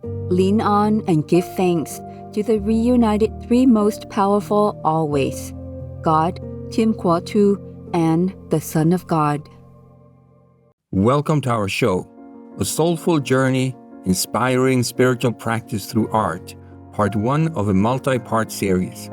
Lean on and give thanks to the reunited three most powerful always, God, Tim Kwatu, and the Son of God. Welcome to our show, A Soulful Journey, Inspiring Spiritual Practice Through Art, Part 1 of a multi-part series.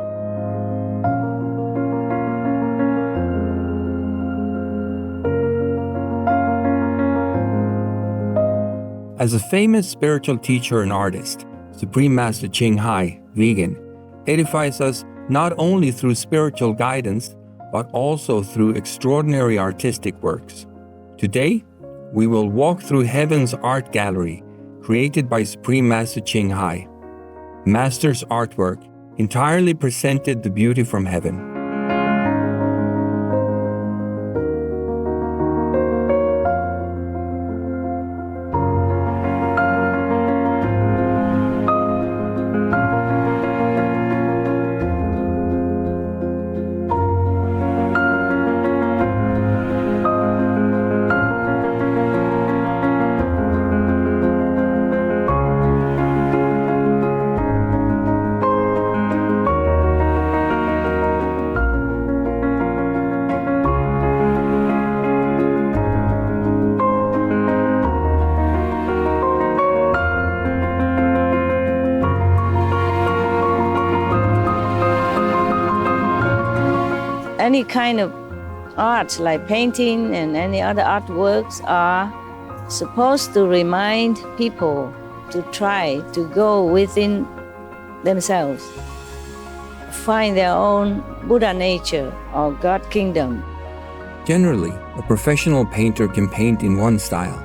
As a famous spiritual teacher and artist, Supreme Master Ching Hai, vegan, edifies us not only through spiritual guidance, but also through extraordinary artistic works. Today, we will walk through Heaven's Art Gallery, created by Supreme Master Ching Hai. Master's artwork entirely presented the beauty from heaven. Any kind of art, like painting and any other artworks, are supposed to remind people to try to go within themselves, find their own Buddha nature or God kingdom. Generally, a professional painter can paint in one style.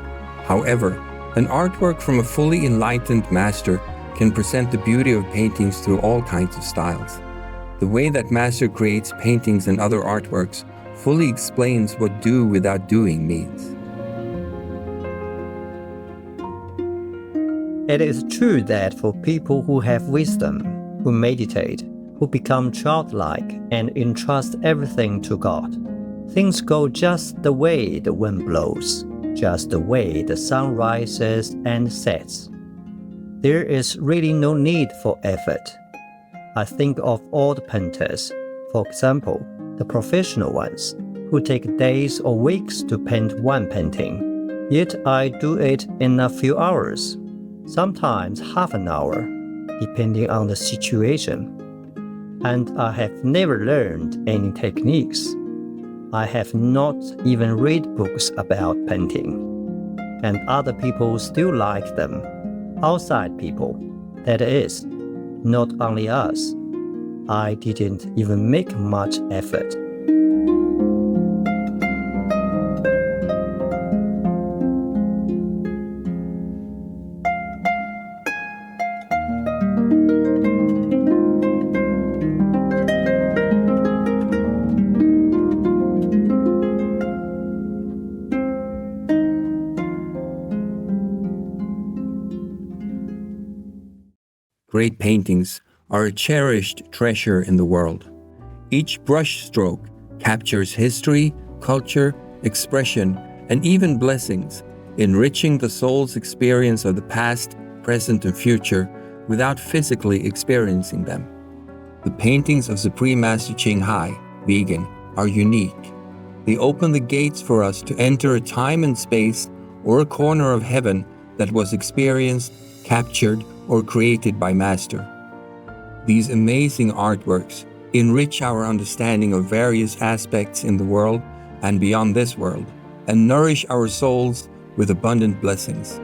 However, an artwork from a fully enlightened master can present the beauty of paintings through all kinds of styles. The way that Master creates paintings and other artworks fully explains what do without doing means. It is true that for people who have wisdom, who meditate, who become childlike and entrust everything to God, things go just the way the wind blows, just the way the sun rises and sets. There is really no need for effort. I think of all the painters, for example, the professional ones, who take days or weeks to paint one painting. Yet I do it in a few hours, sometimes half an hour, depending on the situation. And I have never learned any techniques. I have not even read books about painting. And other people still like them. Outside people, that is. Not only us. I didn't even make much effort. Great paintings are a cherished treasure in the world. Each brushstroke captures history, culture, expression, and even blessings, enriching the soul's experience of the past, present, and future without physically experiencing them. The paintings of Supreme Master Ching Hai, vegan, are unique. They open the gates for us to enter a time and space or a corner of heaven that was experienced, captured, or created by Master. These amazing artworks enrich our understanding of various aspects in the world and beyond this world, and nourish our souls with abundant blessings.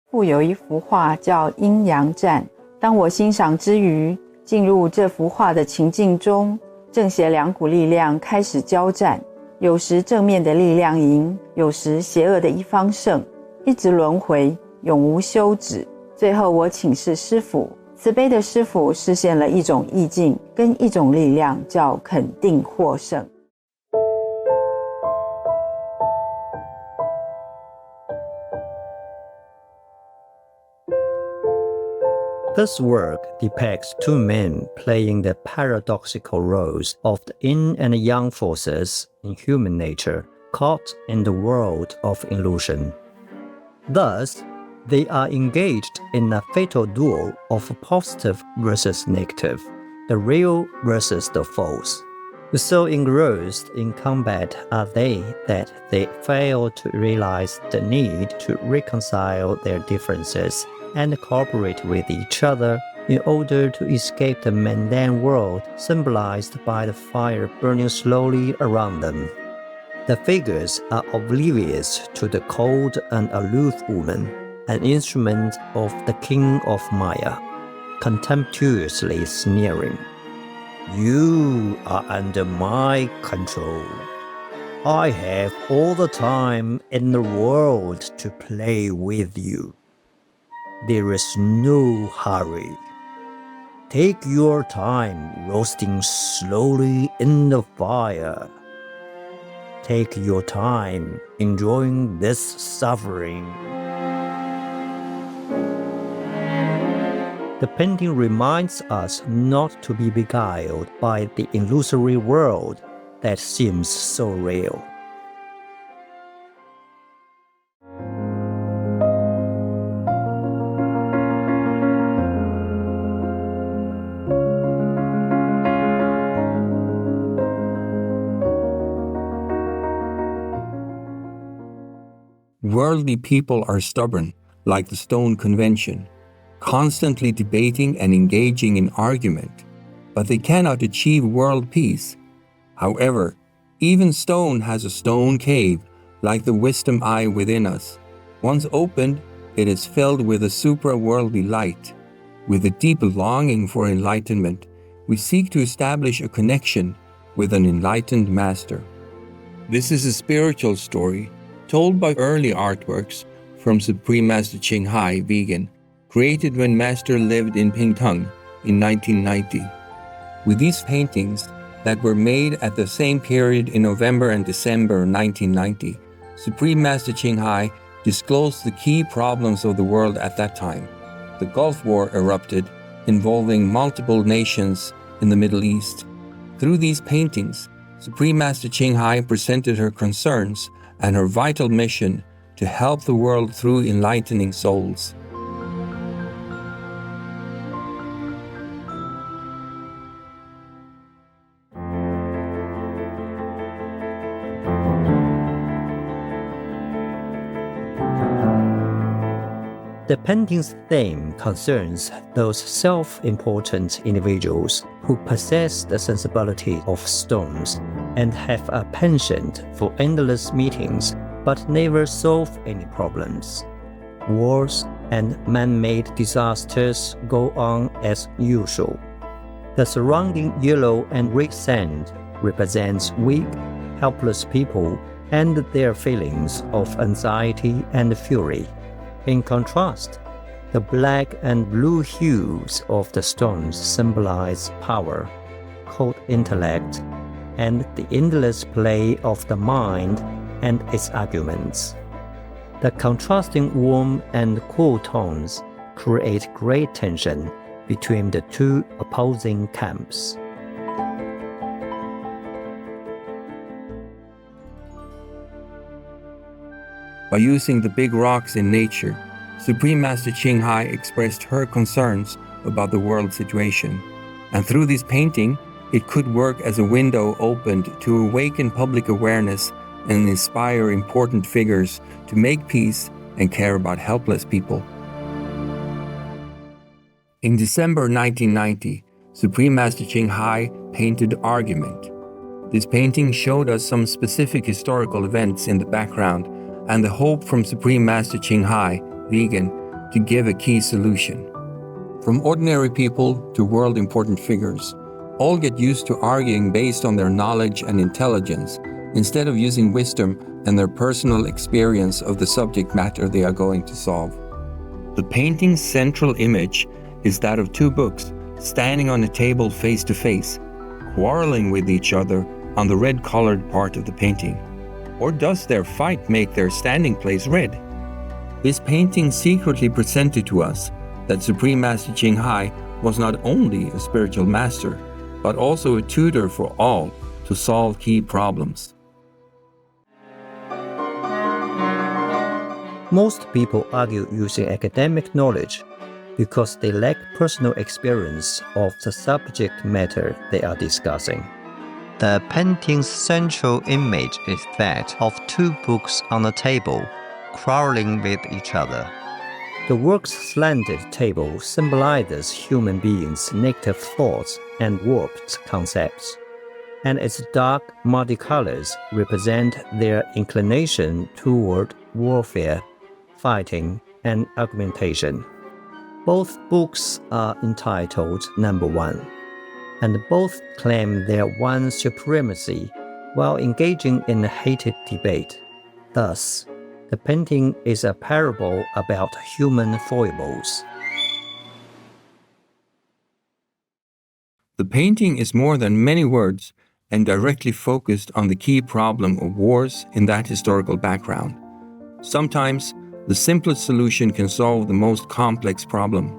附有一幅画叫《阴阳战》。当我欣赏之余，进入这幅画的情境中，正邪两股力量开始交战，有时正面的力量赢，有时邪恶的一方胜，一直轮回，永无休止。最后我请示师父，慈悲的师父示现了一种意境跟一种力量，叫肯定获胜。This work depicts two men playing the paradoxical roles of the yin and yang forces in human nature, caught in the world of illusion. Thus, they are engaged in a fatal duel of positive versus negative, the real versus the false. So engrossed in combat are they that they fail to realize the need to reconcile their differences and cooperate with each other in order to escape the mundane world symbolized by the fire burning slowly around them. The figures are oblivious to the cold and aloof woman, an instrument of the king of Maya, contemptuously sneering. You are under my control. I have all the time in the world to play with you. There is no hurry. Take your time roasting slowly in the fire. Take your time enjoying this suffering. The painting reminds us not to be beguiled by the illusory world that seems so real. Worldly people are stubborn, like the Stone Convention, constantly debating and engaging in argument, but they cannot achieve world peace. However, even stone has a stone cave, like the wisdom eye within us. Once opened, it is filled with a supra-worldly light. With a deep longing for enlightenment, we seek to establish a connection with an enlightened master. This is a spiritual story told by early artworks from Supreme Master Ching Hai, vegan, created when Master lived in Pingtung in 1990. With these paintings that were made at the same period in November and December 1990, Supreme Master Ching Hai disclosed the key problems of the world at that time. The Gulf War erupted, involving multiple nations in the Middle East. Through these paintings, Supreme Master Ching Hai presented her concerns and her vital mission to help the world through enlightening souls. The painting's theme concerns those self-important individuals who possess the sensibility of stones and have a penchant for endless meetings but never solve any problems. Wars and man-made disasters go on as usual. The surrounding yellow and red sand represents weak, helpless people and their feelings of anxiety and fury. In contrast, the black and blue hues of the stones symbolize power, cold intellect, and the endless play of the mind and its arguments. The contrasting warm and cool tones create great tension between the two opposing camps. By using the big rocks in nature, Supreme Master Ching Hai expressed her concerns about the world situation. And through this painting, it could work as a window opened to awaken public awareness and inspire important figures to make peace and care about helpless people. In December 1990, Supreme Master Ching Hai painted Argument. This painting showed us some specific historical events in the background and the hope from Supreme Master Ching Hai, vegan, to give a key solution. From ordinary people to world-important figures, all get used to arguing based on their knowledge and intelligence instead of using wisdom and their personal experience of the subject matter they are going to solve. The painting's central image is that of two books standing on a table face to face, quarreling with each other on the red-colored part of the painting. Or does their fight make their standing place red? This painting secretly presented to us that Supreme Master Ching Hai was not only a spiritual master, but also a tutor for all to solve key problems. Most people argue using academic knowledge because they lack personal experience of the subject matter they are discussing. The painting's central image is that of two books on a table, quarreling with each other. The work's slanted table symbolizes human beings' negative thoughts and warped concepts, and its dark, muddy colors represent their inclination toward warfare, fighting, and argumentation. Both books are entitled Number One, and both claim their one supremacy while engaging in a heated debate. Thus, the painting is a parable about human foibles. The painting is more than many words and directly focused on the key problem of wars in that historical background. Sometimes, the simplest solution can solve the most complex problem.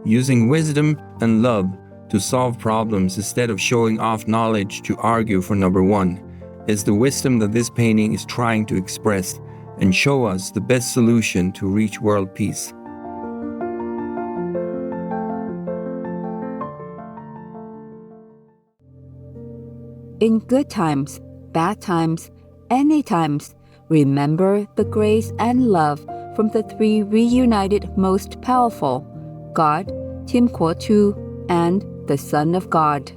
Using wisdom and love to solve problems instead of showing off knowledge to argue for number one is the wisdom that this painting is trying to express and show us the best solution to reach world peace. In good times, bad times, any times, remember the grace and love from the three reunited most powerful, God, Tim Kuo-tu, and the Son of God.